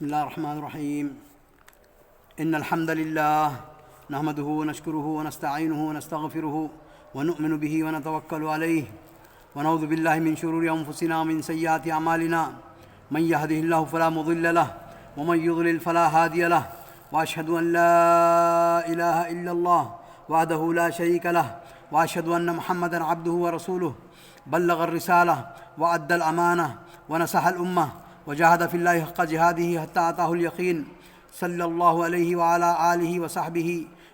بسم الله الرحمن الرحيم. إن الحمد لله نحمده ونشكره ونستعينه ونستغفره ونؤمن به ونتوكل عليه ونعوذ بالله من شرور أنفسنا ومن سيئات أعمالنا. من يهده الله فلا مضل له ومن يضلل فلا هادي له، وأشهد أن لا إله إلا الله وحده لا شريك له، وأشهد أن محمدًا عبده ورسوله. بلغ الرسالة وأدى الأمانة ونصح الأمة وجاهد في الله حق جهاده حتى أتاه اليقين. صلى الله عليه وعلى آله وصحبه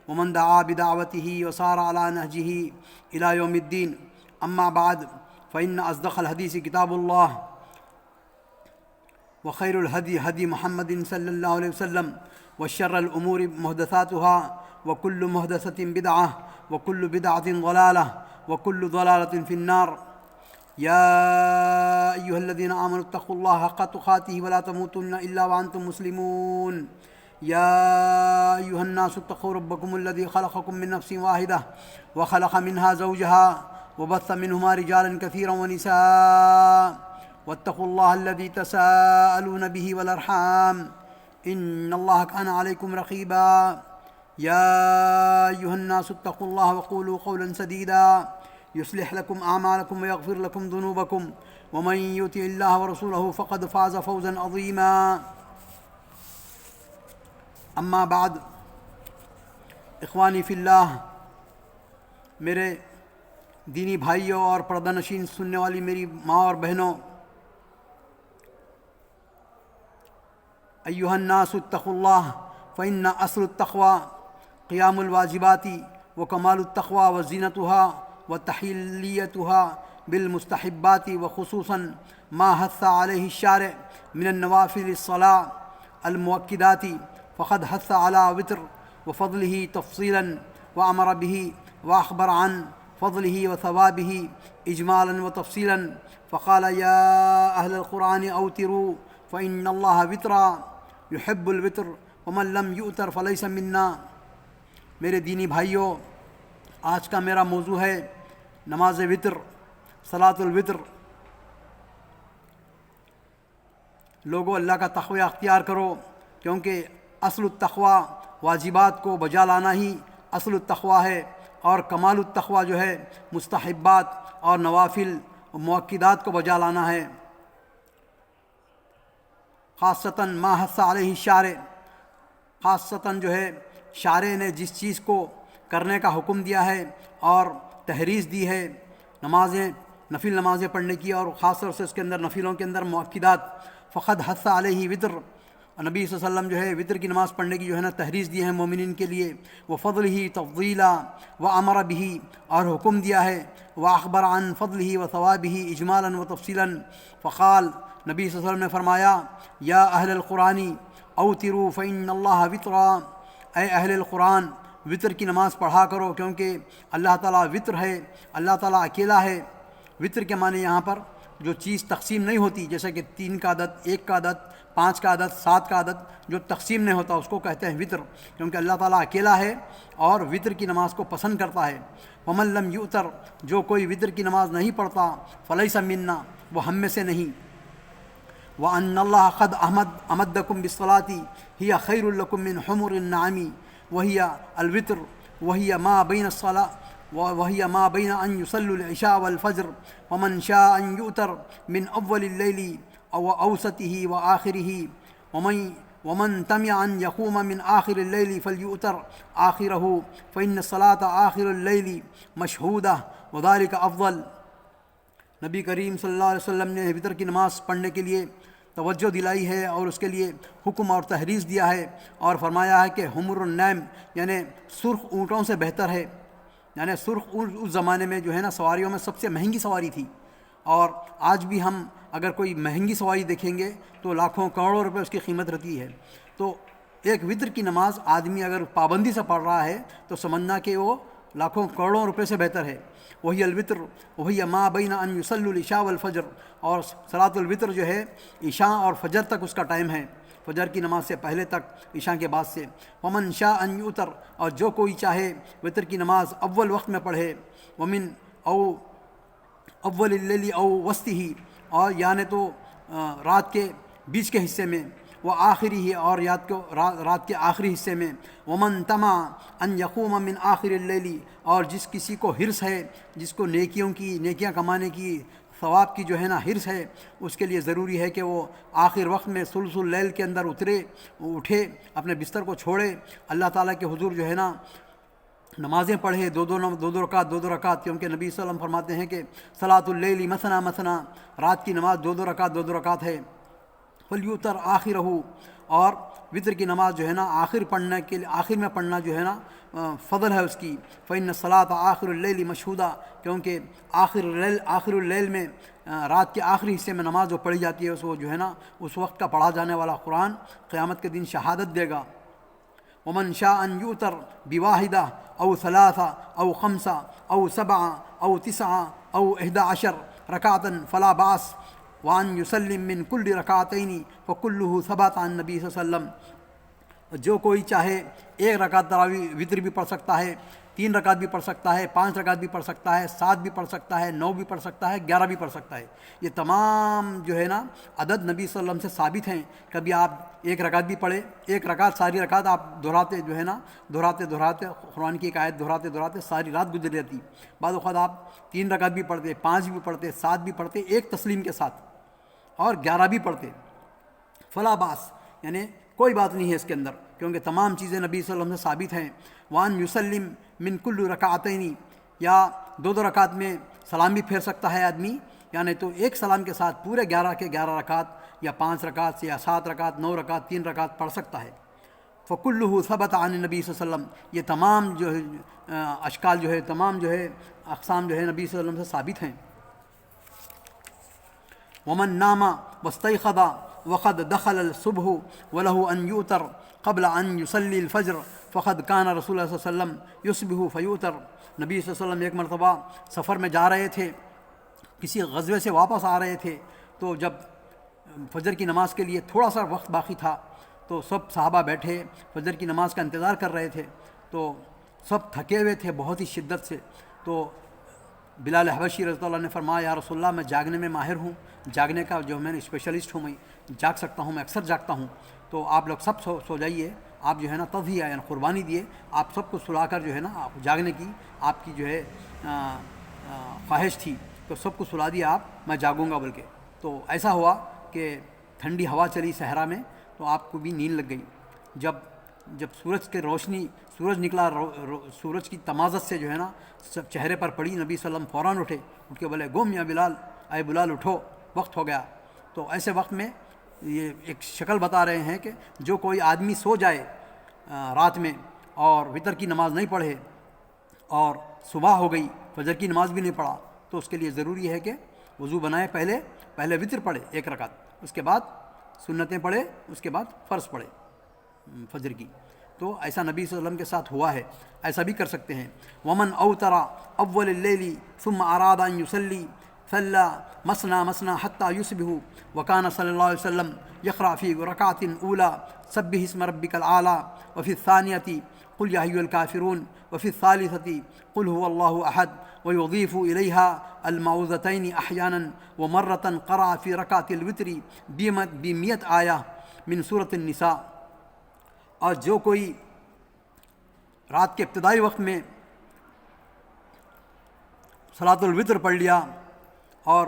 ومن دعا بدعوته وسار على نهجه إلى يوم الدين. أما بعد، فإن أصدق الحديث كتاب الله، وخير الهدي هدي محمد صلى الله عليه وسلم، وشر الأمور محدثاتها، وكل محدثة بدعة، وكل بدعة ضلالة، وكل ضلالة في النار. يا أيها الذين آمنوا اتقوا الله حق تقاته ولا تموتن إلا وأنتم مسلمون. يا أيها الناس اتقوا ربكم الذي خلقكم من نفس واحدة وخلق منها زوجها وبث منهما رجالا كثيرا ونساء، واتقوا الله الذي تساءلون به والأرحام، إن الله كان عليكم رقيبا. يا أيها الناس اتقوا الله وقولوا قولا سديدا يصلح لكم أعمالكم ويغفر لكم ذنوبكم، ومن يطع الله ورسوله فقد فاز فوزا عظيما. اما بعد، اخوانی فی اللہ، میرے دینی بھائیوں اور پردہ نشین سننے والی میری ماں اور بہنوں، ایھا الناس اتقوا اللہ فإن اصل التقوی قیام الواجبات وکمال التقوی وزینتها وتحلیتها بالمستحبات، وخصوصا ما حث عليه الشارع من النوافل الصلاة المؤکدات، فقد حث على وتر وفضله تفصيلا، وأمر به وأخبر عن فضله وثوابه إجمالا وتفصيلا، فقال يا أهل القرآن أوتروا فإن الله وترا يحب الوتر ومن لم يؤتر فليس منا. میرے دینی بھائیوں، آج کا میرا موضوع ہے نماز وتر، صلاۃ الوتر. لوگوں، اللہ کا تقوی اختیار کرو، کیونکہ اصل التقوی واجبات کو بجا لانا ہی اصل التقوی ہے، اور کمال التقوی جو ہے مستحبات اور نوافل و مؤکدات کو بجا لانا ہے. خاصتاً ما حث علیہ الشارع، خاصتاً جو ہے شارع نے جس چیز کو کرنے کا حکم دیا ہے اور تحریض دی ہے، نمازیں، نفل نمازیں پڑھنے کی، اور خاص طور سے اس کے اندر نفلوں کے اندر مؤکدات. فقد حث علیہ وتر، نبی صلی اللہ علیہ وسلم جو ہے وتر کی نماز پڑھنے کی جو ہے نا تحریض دی ہے مومنین کے لیے. وفضلہ تفضیلا وامر بہ، اور حکم دیا ہے. واخبر عن فضلہ وثوابہ اجمالا وتفصیلا، فقال، نبی صلی اللہ علیہ وسلم نے فرمایا، یا اہل القرآن اوتروا فإن اللہ وترا، اے اہل القرآن وطر کی نماز پڑھا کرو، کیونکہ اللہ تعالیٰ وطر ہے، اللہ تعالیٰ اکیلا ہے. وطر کے معنی یہاں پر جو چیز تقسیم نہیں ہوتی، جیسے کہ 3 کا عدد، 1 کا عدد، 5 کا عدد، 7 کا عدد، جو تقسیم نہیں ہوتا اس کو کہتے ہیں وطر، کیونکہ اللہ تعالیٰ اکیلا ہے اور وطر کی نماز کو پسند کرتا ہے. ومن لم یؤتر، جو کوئی وطر کی نماز نہیں پڑھتا، فلیس منا، وہ ہم میں سے نہیں. وأن الله قد أمدكم بالصلاة هي خير لكم من حمر النعم وهي الوتر وهي ما بين الصلاة وهي ما بين أن يصلوا العشاء والفجر، ومن شاء أن يؤتر من أول الليل أو أوسطه وآخره، ومن طمع أن يقوم من آخر الليل فليؤتر آخره، فإن الصلاة آخر الليل مشهودة وذلك أفضل. نبی کریم صلی اللہ علیہ وسلم نے وتر کی نماز پڑھنے کے لیے توجہ دلائی ہے اور اس کے لیے حکم اور تحریض دیا ہے، اور فرمایا ہے کہ حمر النعم یعنی سرخ اونٹوں سے بہتر ہے. یعنی سرخ اونٹ اس زمانے میں جو ہے نا سواریوں میں سب سے مہنگی سواری تھی، اور آج بھی ہم اگر کوئی مہنگی سواری دیکھیں گے تو لاکھوں کروڑوں روپے اس کی قیمت رہتی ہے. تو ایک وتر کی نماز آدمی اگر پابندی سے پڑھ رہا ہے تو سمجھنا کہ وہ لاکھوں کروڑوں روپے سے بہتر ہے. وہی الوتر وہی ما بین ان یصلوا العشاء والفجر، اور صلاۃ الوتر جو ہے عشاء اور فجر تک اس کا ٹائم ہے، فجر کی نماز سے پہلے تک، عشاء کے بعد سے. ومن شاء ان یؤتر، اور جو کوئی چاہے وتر کی نماز اول وقت میں پڑھے. ومن او اول اللیل او وسطہ، اور یعنی تو رات کے بیچ کے حصے میں. وہ آخری ہی اور رات کے آخری حصے میں، ومن طمع ان یقوم من آخر اللیل، اور جس کسی کو حرص ہے، جس کو نیکیاں کمانے کی، ثواب کی جو ہے نا حرص ہے، اس کے لیے ضروری ہے کہ وہ آخر وقت میں ثلث اللیل کے اندر اٹھے، اپنے بستر کو چھوڑے، اللہ تعالیٰ کے حضور جو ہے نا نمازیں پڑھے، دو دو رکعت، کیونکہ نبی صلی اللہ علیہ وسلم فرماتے ہیں کہ صلاۃ اللیل مثنا مثنا، رات کی نماز دو دو رکعت ہے، فلیوتر آخرہ، اور وطر کی نماز جو ہے نا آخر میں پڑھنا جو ہے نا فضل ہے اس کی، فإن الصلاۃ آخر اللیل مشہودہ، کیونکہ آخر اللیل میں رات کے آخری حصے میں نماز جو پڑھی جاتی ہے وہ جو ہے نا اس وقت کا پڑھا جانے والا قرآن قیامت کے دن شہادت دے گا۔ ومن شاء ان یؤتر بواحدہ او ثلاثہ او خمسہ او سبعہ او تسعہ او 11 رکعۃ فلا باس وان یسلم من کل رکعتین فکلہ ثبت عن نبی صلی اللہ علیہ وسلم، جو کوئی چاہے 1 رکعت تراویح وطر بھی پڑھ سکتا ہے، 3 رکعت بھی پڑھ سکتا ہے، 5 رکعت بھی پڑھ سکتا ہے، 7 بھی پڑھ سکتا ہے، 9 بھی پڑھ سکتا ہے، 11 بھی پڑھ سکتا ہے۔ یہ تمام جو ہے نا عدد نبی صلی اللہ علیہ وسلم سے ثابت ہیں۔ کبھی آپ 1 رکعت بھی پڑھے، 1 رکعت ساری رکعت آپ دہراتے قرآن کی ایک آیت دہراتے ساری رات گزر جاتی۔ بعض اوقات آپ 3 رکعت بھی پڑھتے، 5 بھی پڑھتے، 7 بھی پڑھتے، ایک تسلیم کے ساتھ، اور 11 بھی پڑھتے، فلا باس، یعنی کوئی بات نہیں ہے اس کے اندر، کیونکہ تمام چیزیں نبی صلی اللہ علیہ وسلم سے ثابت ہیں۔ وان یسلم من کل رکعتین، یا 2 رکعت میں سلام بھی پھیر سکتا ہے آدمی، یعنی تو ایک سلام کے ساتھ پورے 11 کے 11 رکعت، یا 5 رکعت یا 7 رکعت، 9 رکعت، 3 رکعت پڑھ سکتا ہے۔ فکلہ ثبت عن نبی صلی اللہ علیہ وسلم، یہ تمام جو ہے اشکال جو ہے، تمام جو ہے اقسام جو ہے نبی صلی اللہ علیہ وسلم سے ثابت ہیں۔ ومن نام واستيقظ وقد دخل الصبح وله ان يؤتر قبل ان يصلي الفجر فقد كان رسول اللہ صلی اللہ علیہ وسلم يصبح فيؤتر، نبی صلی اللہ علیہ وسلم ایک مرتبہ سفر میں جا رہے تھے، کسی غزوے سے واپس آ رہے تھے، تو جب فجر کی نماز کے لیے تھوڑا سا وقت باقی تھا تو سب صحابہ بیٹھے فجر کی نماز کا انتظار کر رہے تھے، تو سب تھکے ہوئے تھے بہت ہی شدت سے۔ تو بلال حبشی رضی اللہ عنہ نے فرمایا، یا رسول اللہ، میں جاگنے میں ماہر ہوں، جاگنے کا جو میں نے اسپیشلسٹ ہوں، میں جاگ سکتا ہوں، میں اکثر جاگتا ہوں، تو آپ لوگ سب سو جائیے، آپ جو ہے نا تضحیہ یعنی قربانی دیے، آپ سب کو سلا کر جو ہے نا آپ جاگنے کی آپ کی جو ہے خواہش تھی، تو سب کو سلا دیا آپ، میں جاگوں گا بلکہ۔ تو ایسا ہوا کہ ٹھنڈی ہوا چلی صحرا میں، تو آپ کو بھی نیند لگ گئی۔ جب سورج کی روشنی، سورج نکلا، سورج کی تمازت سے جو ہے نا سب چہرے پر پڑی، نبی صلی اللہ علیہ وسلم فوراً اٹھے، اٹھ کے بولے، گم یا بلال، اے بلال اٹھو، وقت ہو گیا۔ تو ایسے وقت میں یہ ایک شکل بتا رہے ہیں کہ جو کوئی آدمی سو جائے رات میں اور وطر کی نماز نہیں پڑھے، اور صبح ہو گئی فجر کی نماز بھی نہیں پڑھا، تو اس کے لیے ضروری ہے کہ وضو بنائے، پہلے وطر پڑھے 1 رکعت، اس کے بعد سنتیں پڑھے، اس کے بعد فرض پڑھے فجر کی۔ تو ایسا نبی صلی اللہ علیہ وسلم کے ساتھ ہوا ہے، ایسا بھی کر سکتے ہیں۔ ومن اوتر اول اللیل ثم اراد ان یصلی صلی مثنى مثنى حتى يصبح وكان صلی اللہ علیہ وسلم يقرأ في ركعة اولى سبح اسم ربك الاعلى وفي الثانية قل يا أيها الكافرون وفي الثالثة قل هو الله أحد ويضيف إليها المعوذتين أحيانا ومرة قرأ في ركعة الوتر ب100 آية من سورة النساء۔ اور جو کوئی رات کے ابتدائی وقت میں صلاۃ الوتر پڑھ لیا اور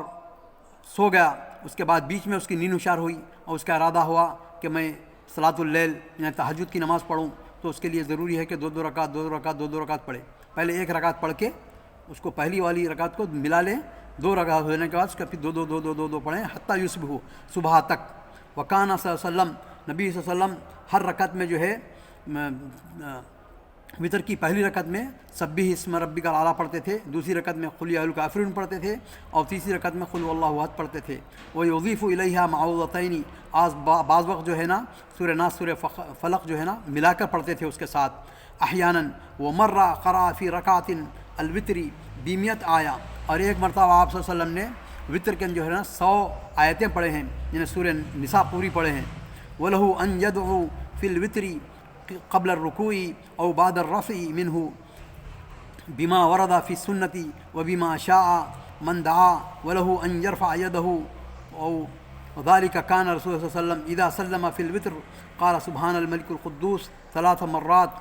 سو گیا، اس کے بعد بیچ میں اس کی نیند ہوشیار ہوئی اور اس کا ارادہ ہوا کہ میں صلاۃ اللیل یعنی تہجد کی نماز پڑھوں، تو اس کے لیے ضروری ہے کہ 2 رکعت پڑھے۔ پہلے 1 رکعت پڑھ کے اس کو پہلی والی رکعت کو ملا لیں، 2 رکعت ہونے کے بعد اس کا پھر دو پڑھیں حتیٰ یصبح، صبح تک۔ وکانا صلی اللہ علیہ وسلم، نبی صلی اللہ علیہ وسلم ہر رکعت میں جو ہے وطر کی پہلی رکعت میں سبح اسم ربک الاعلیٰ پڑھتے تھے، دوسری رکعت میں قل یا الکافرون پڑھتے تھے، اور تیسری رکعت میں قل واللہ احد پڑھتے تھے۔ ویضیف الیہا معوذتین، بعض وقت جو ہے نا سورہ ناس، سورہ فلق جو ہے نا ملا کر پڑھتے تھے اس کے ساتھ احیانا۔ ومرہ قرأ فی رکعۃ الوتر ب100 آیہ، اور ایک مرتبہ آپ صلی اللہ علیہ وسلم نے وطر کے جو ہے نا 100 آیتیں پڑھے ہیں، یعنی سورہ نساء پوری پڑھے ہیں۔ وَلَهُ أَن يَدْعُو فِي الْوِتْرِ قَبْلَ الرُّكُوعِ أَوْ بَعْدَ الرَّفْعِ مِنْهُ بِمَا وَرَدَ فِي السُّنَّةِ وَبِمَا شَاءَ مَنْ دَعَا، وَلَهُ أَن يَرْفَعَ يَدَهُ وذلك كان رسول الله صلى الله عليه وسلم إذا سلم في الوتر قال سبحان الملك القدوس 3 مرات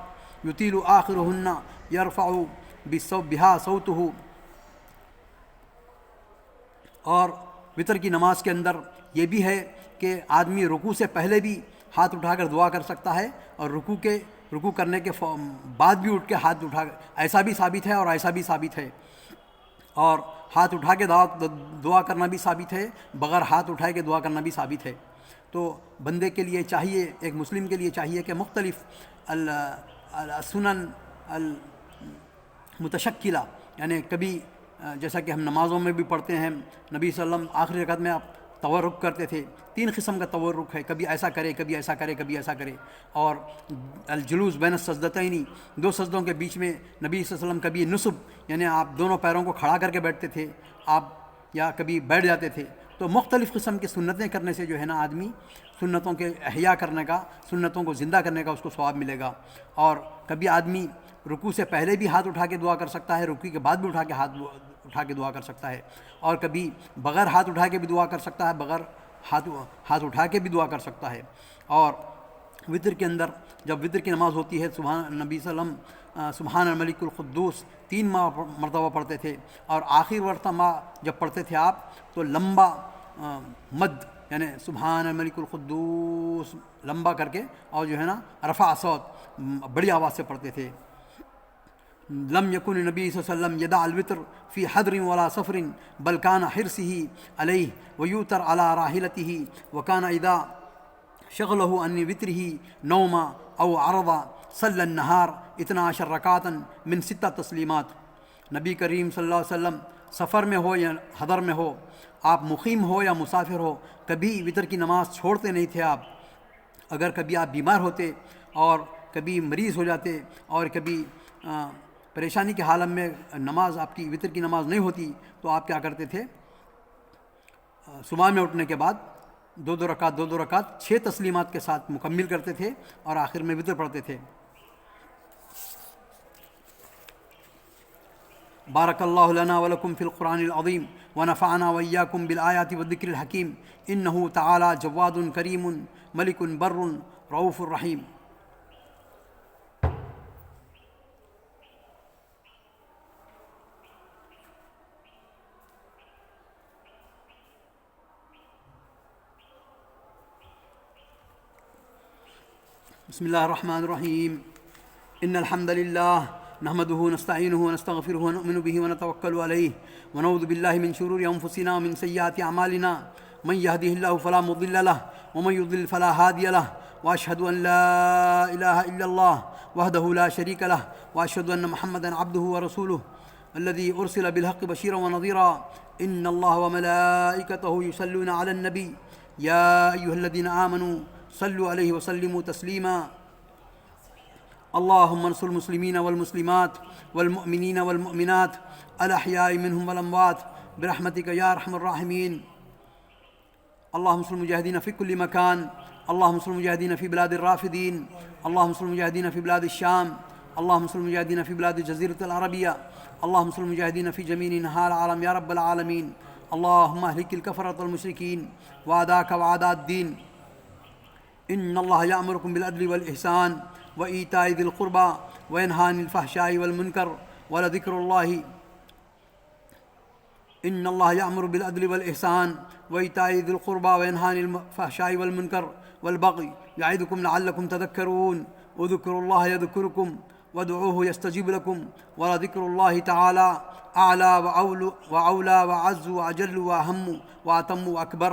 يطيل آخرهن يرفع بها صوته. اور وطر کی نماز کے اندر یہ بھی ہے کہ آدمی رکوع سے پہلے بھی ہاتھ اٹھا کر دعا کر سکتا ہے، اور رکوع کرنے کے بعد بھی اٹھ کے ہاتھ اٹھا کر، ایسا بھی ثابت ہے اور ایسا بھی ثابت ہے. اور ہاتھ اٹھا کے دعا کرنا بھی ثابت ہے، بغیر ہاتھ اٹھائے کے دعا کرنا بھی ثابت ہے. تو بندے کے لیے چاہیے، ایک مسلم کے لیے چاہیے کہ مختلف السنن المتشکلہ، یعنی کبھی جیسا کہ ہم نمازوں میں بھی پڑھتے ہیں، نبی صلی اللہ علیہ وسلم آخری رکعت میں آپ تورک کرتے تھے. 3 قسم کا تورک ہے، کبھی ایسا کرے، کبھی ایسا کرے، کبھی ایسا کرے. اور الجلوس بین السجدتین، 2 سجدوں کے بیچ میں نبی صلی اللہ علیہ وسلم کبھی نصب، یعنی آپ دونوں پیروں کو کھڑا کر کے بیٹھتے تھے آپ، یا کبھی بیٹھ جاتے تھے. تو مختلف قسم کی سنتیں کرنے سے جو ہے نا آدمی سنتوں کے احیاء کرنے کا، سنتوں کو زندہ کرنے کا اس کو ثواب ملے گا. اور کبھی آدمی رکوع سے پہلے بھی ہاتھ اٹھا کے دعا کر سکتا ہے، رکوع کے بعد بھی ہاتھ اٹھا کے دعا کر سکتا ہے، اور کبھی بغیر ہاتھ اٹھا کے بھی دعا کر سکتا ہے، بغیر ہاتھ اٹھا کے بھی دعا کر سکتا ہے. اور وطر کے اندر جب وطر کی نماز ہوتی ہے، نبی صلی اللہ علیہ وسلم سبحان الملک القدوس 3 مرتبہ پڑھتے تھے، اور آخر مرتبہ جب پڑھتے تھے آپ تو لمبا مد، یعنی سبحان الملک القدوس لمبا کر کے، اور جو ہے نا رفع صوت، بڑی آواز سے پڑھتے تھے. لم يكن النبي صلى الله عليه وسلم يدع الوتر في حضر ولا سفر بل كان حرصه عليه ويوتر على راحلته، وكان إذا شغله عن وتره نوم أو عرض صلى النهار 12 ركعة من 6 تسلیمات. نبی کریم صلی اللہ علیہ وسلم سفر میں ہو یا حضر میں ہو، آپ مقیم ہو یا مسافر ہو، کبھی وطر کی نماز چھوڑتے نہیں تھے آپ. اگر کبھی آپ بیمار ہوتے اور کبھی مریض ہو جاتے اور کبھی پریشانی کے حالت میں نماز آپ کی وطر کی نماز نہیں ہوتی، تو آپ کیا کرتے تھے؟ صبح میں اٹھنے کے بعد 2 رکعت 6 تسلیمات کے ساتھ مکمل کرتے تھے، اور آخر میں وطر پڑھتے تھے. بارک اللہ لنا ولکم فی القرآن العظیم ونفعنا وإیاکم بالآیات والذکر الحکیم، انہ تعالی جواد کریم ملک بر رؤوف الرحیم. بسم اللہ الرحمن الرحیم. ان الحمد للہ نحمده ونستعینه ونستغفره ونؤمن به ونتوکل علیہ ونعوذ باللہ من شرور انفسنا ومن سیئات اعمالنا، من يهده الله فلا مضل له ومن يضلل فلا هادي له، واشهد ان لا اله الا الله وحده لا شريك له، واشهد ان محمدا عبده ورسوله الذي ارسل بالحق بشيرا ونذيرا. ان الله وملائكته يصلون على النبي يا ايها الذين آمنوا صلوا عليه وسلموا تسليما. اللهم انصر المسلمين والمسلمات والمؤمنين والمؤمنات الأحياء منهم والأموات برحمتك يا أرحم الراحمين. اللهم انصر المجاهدين في كل مكان، اللهم انصر المجاهدين في بلاد الرافدين، اللهم انصر المجاهدين في بلاد الشام، اللهم انصر المجاهدين في بلاد الجزيرة العربية، اللهم انصر المجاهدين في جميع أنحاء العالم يا رب العالمين. اللهم اهلك الكفرة والمشركين وأعداءك وأعداء الدين. إن الله يأمركم بالعدل والإحسان وإيتاء ذي القربى وينهى عن الفحشاء والمنكر ولذكر الله. إن الله يأمر بالعدل والإحسان وإيتاء ذي القربى وينهى عن الفحشاء والمنكر والبغي يعظكم لعلكم تذكرون. اذكروا الله يذكركم وادعوه يستجيب لكم ولذكر الله تعالى أعلى وأولى وأعز وأجل وأهم وأتم وأكبر.